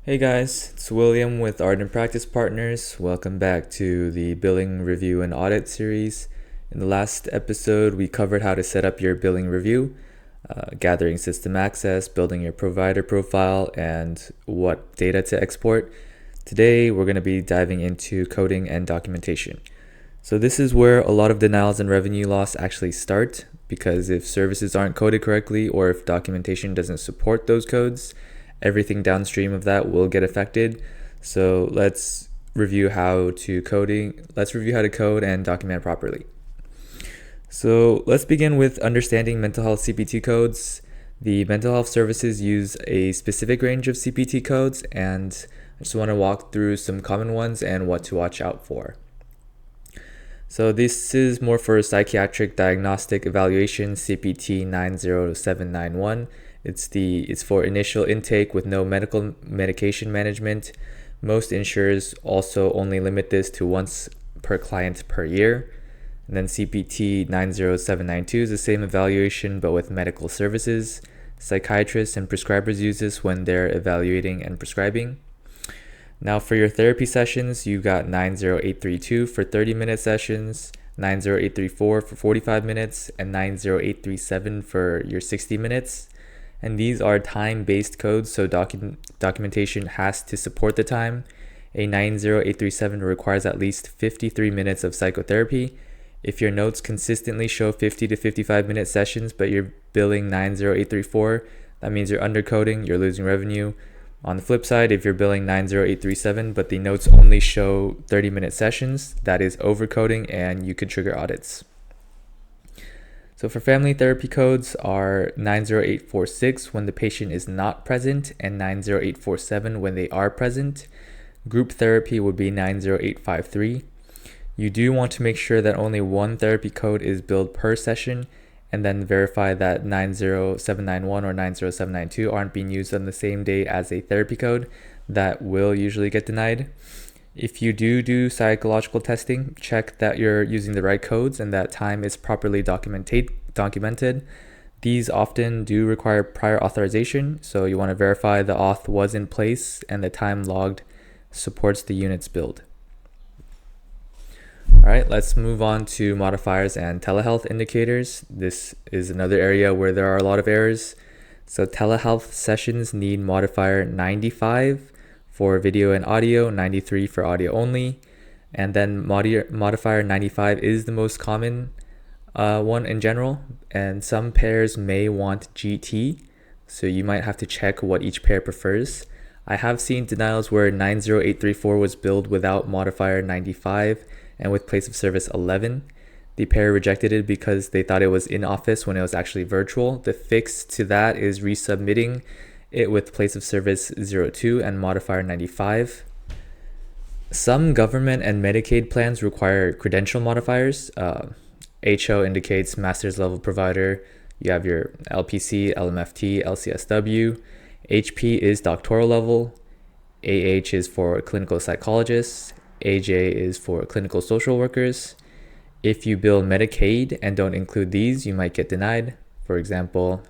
Hey guys, it's William with Ardent Practice Partners. Welcome back to the Billing Review and Audit series. In the last episode, we covered how to set up your billing review, gathering system access, building your provider profile, and what data to export. Today, we're going to be diving into coding and documentation. So this is where a lot of denials and revenue loss actually start, because if services aren't coded correctly or if documentation doesn't support those codes, everything downstream of that will get affected. So let's review how to code and document properly. So let's begin with understanding mental health CPT codes. The mental health services use a specific range of CPT codes, and I just want to walk through some common ones and what to watch out for. So this is more for psychiatric diagnostic evaluation, CPT 90791. It's for initial intake with no medication management. Most insurers also only limit this to once per client per year. And then CPT 90792 is the same evaluation but with medical services. Psychiatrists and prescribers use this when they're evaluating and prescribing. Now for your therapy sessions, you got 90832 for 30-minute sessions, 90834 for 45 minutes, and 90837 for your 60 minutes. And these are time-based codes, so documentation has to support the time. A 90837 requires at least 53 minutes of psychotherapy. If your notes consistently show 50 to 55-minute sessions, but you're billing 90834, that means you're undercoding, you're losing revenue. On the flip side, if you're billing 90837, but the notes only show 30-minute sessions, that is overcoding and you could trigger audits. So for family therapy codes are 90846 when the patient is not present and 90847 when they are present. Group therapy would be 90853. You do want to make sure that only one therapy code is billed per session, and then verify that 90791 or 90792 aren't being used on the same day as a therapy code. That will usually get denied. If you do psychological testing, check that you're using the right codes and that time is properly documented. These often do require prior authorization, so you want to verify the auth was in place and the time logged supports the units billed. All right, let's move on to modifiers and telehealth indicators. This is another area where there are a lot of errors. So telehealth sessions need modifier 95 for video and audio, 93 for audio only. And then modifier 95 is the most common one in general. And some pairs may want GT, so you might have to check what each pair prefers. I have seen denials where 90834 was billed without modifier 95 and with place of service 11. The pair rejected it because they thought it was in office when it was actually virtual. The fix to that is resubmitting it with place of service 02 and modifier 95. Some government and Medicaid plans require credential modifiers. HO indicates master's level provider. You have your LPC, LMFT, LCSW. HP is doctoral level. AH is for clinical psychologists. AJ is for clinical social workers. If you bill Medicaid and don't include these, you might get denied. For example,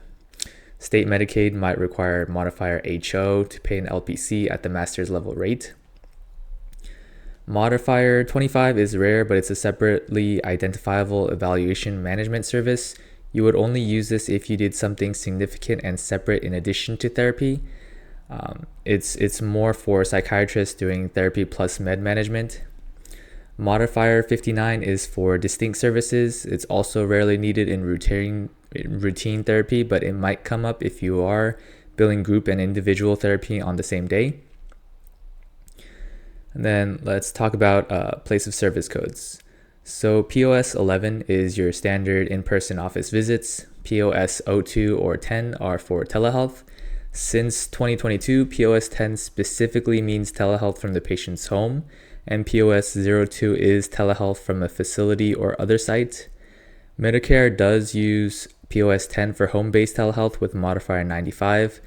state Medicaid might require modifier HO to pay an LPC at the master's level rate. Modifier 25 is rare, but it's a separately identifiable evaluation management service. You would only use this if you did something significant and separate in addition to therapy. It's more for psychiatrists doing therapy plus med management. Modifier 59 is for distinct services. It's also rarely needed in routine therapy, but it might come up if you are billing group and individual therapy on the same day. And then let's talk about place of service codes. So POS 11 is your standard in-person office visits. POS 02 or 10 are for telehealth. Since 2022, POS 10 specifically means telehealth from the patient's home, and POS 02 is telehealth from a facility or other site. Medicare does use POS 10 for home-based telehealth with modifier 95.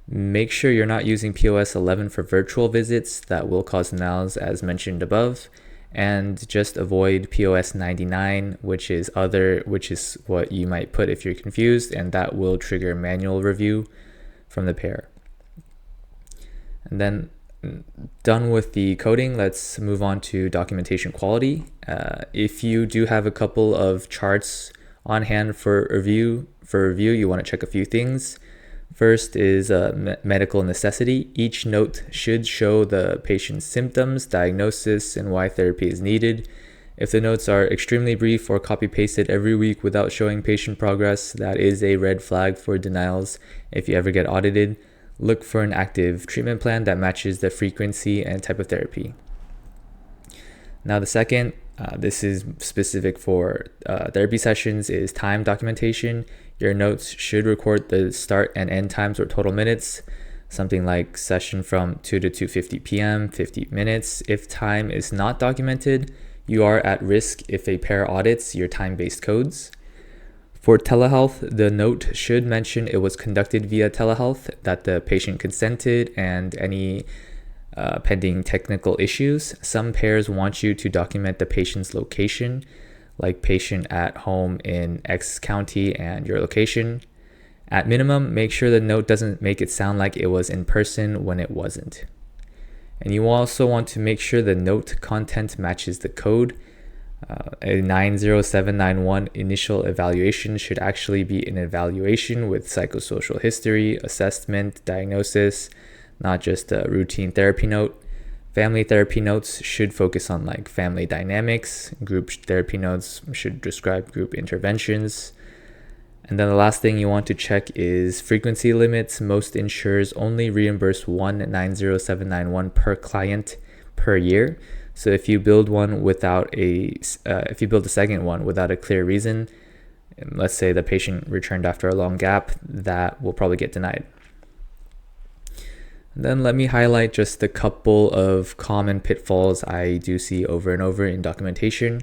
Make sure you're not using POS 11 for virtual visits. That will cause denials as mentioned above. And just avoid POS 99, which is what you might put if you're confused, and that will trigger manual review from the pair. And then done with the coding, let's move on to documentation quality. If you do have a couple of charts on hand for review, you want to check a few things. First is medical necessity. Each note should show the patient's symptoms, diagnosis, and why therapy is needed. If the notes are extremely brief or copy-pasted every week without showing patient progress, that is a red flag for denials. If you ever get audited, look for an active treatment plan that matches the frequency and type of therapy. Now the second, this is specific for therapy sessions, is time documentation. Your notes should record the start and end times or total minutes, something like session from 2 to 2:50 p.m., 50 minutes. If time is not documented, you are at risk if a pair audits your time-based codes. For telehealth, the note should mention it was conducted via telehealth, that the patient consented, and any pending technical issues. Some pairs want you to document the patient's location, like patient at home in X county and your location. At minimum, make sure the note doesn't make it sound like it was in person when it wasn't. And you also want to make sure the note content matches the code. A 90791 initial evaluation should actually be an evaluation with psychosocial history, assessment, diagnosis, not just a routine therapy note. Family therapy notes should focus on like family dynamics. Group therapy notes should describe group interventions. And then the last thing you want to check is frequency limits. Most insurers only reimburse one 90791 per client per year. So if you build a second one without a clear reason, let's say the patient returned after a long gap, that will probably get denied. And then let me highlight just a couple of common pitfalls I do see over and over in documentation.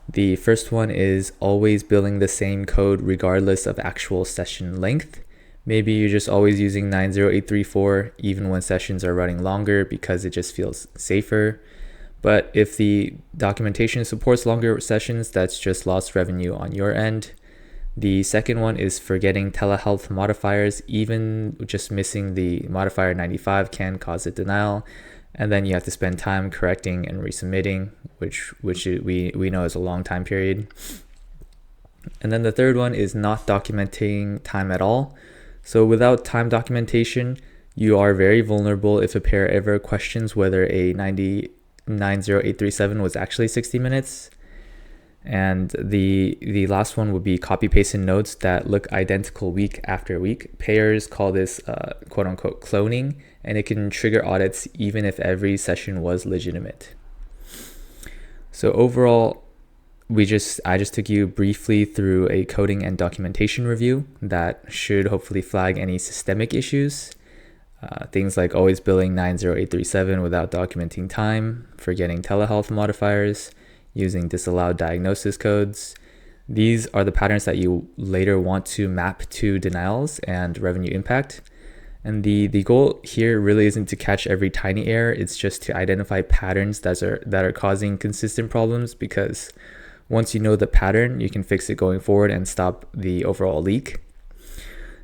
The first one is always billing the same code regardless of actual session length. Maybe you're just always using 90834 even when sessions are running longer because it just feels safer. But if the documentation supports longer sessions, that's just lost revenue on your end. The second one is forgetting telehealth modifiers. Even just missing the modifier 95 can cause a denial. And then you have to spend time correcting and resubmitting, which we know is a long time period. And then the third one is not documenting time at all. So without time documentation, you are very vulnerable if a pair ever questions whether a 90837 was actually 60 minutes. And the last one would be copy-pasted notes that look identical week after week. Payers call this quote-unquote cloning, and it can trigger audits even if every session was legitimate. So overall, I just took you briefly through a coding and documentation review that should hopefully flag any systemic issues. Things like always billing 90837 without documenting time, forgetting telehealth modifiers, using disallowed diagnosis codes. These are the patterns that you later want to map to denials and revenue impact. And the goal here really isn't to catch every tiny error. It's just to identify patterns that are causing consistent problems, because once you know the pattern, you can fix it going forward and stop the overall leak.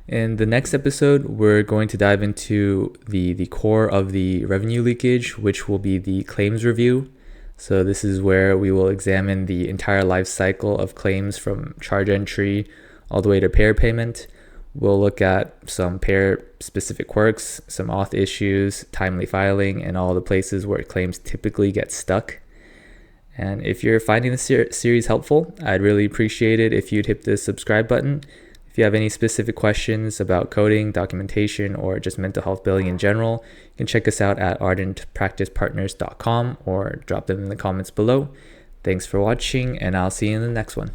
In the next episode, we're going to dive into the core of the revenue leakage, which will be the claims review. So this is where we will examine the entire life cycle of claims from charge entry all the way to payer payment. We'll look at some payer-specific quirks, some auth issues, timely filing, and all the places where claims typically get stuck. And if you're finding this series helpful, I'd really appreciate it if you'd hit the subscribe button. If you have any specific questions about coding, documentation, or just mental health billing in general, you can check us out at ardentpracticepartners.com or drop them in the comments below. Thanks for watching, and I'll see you in the next one.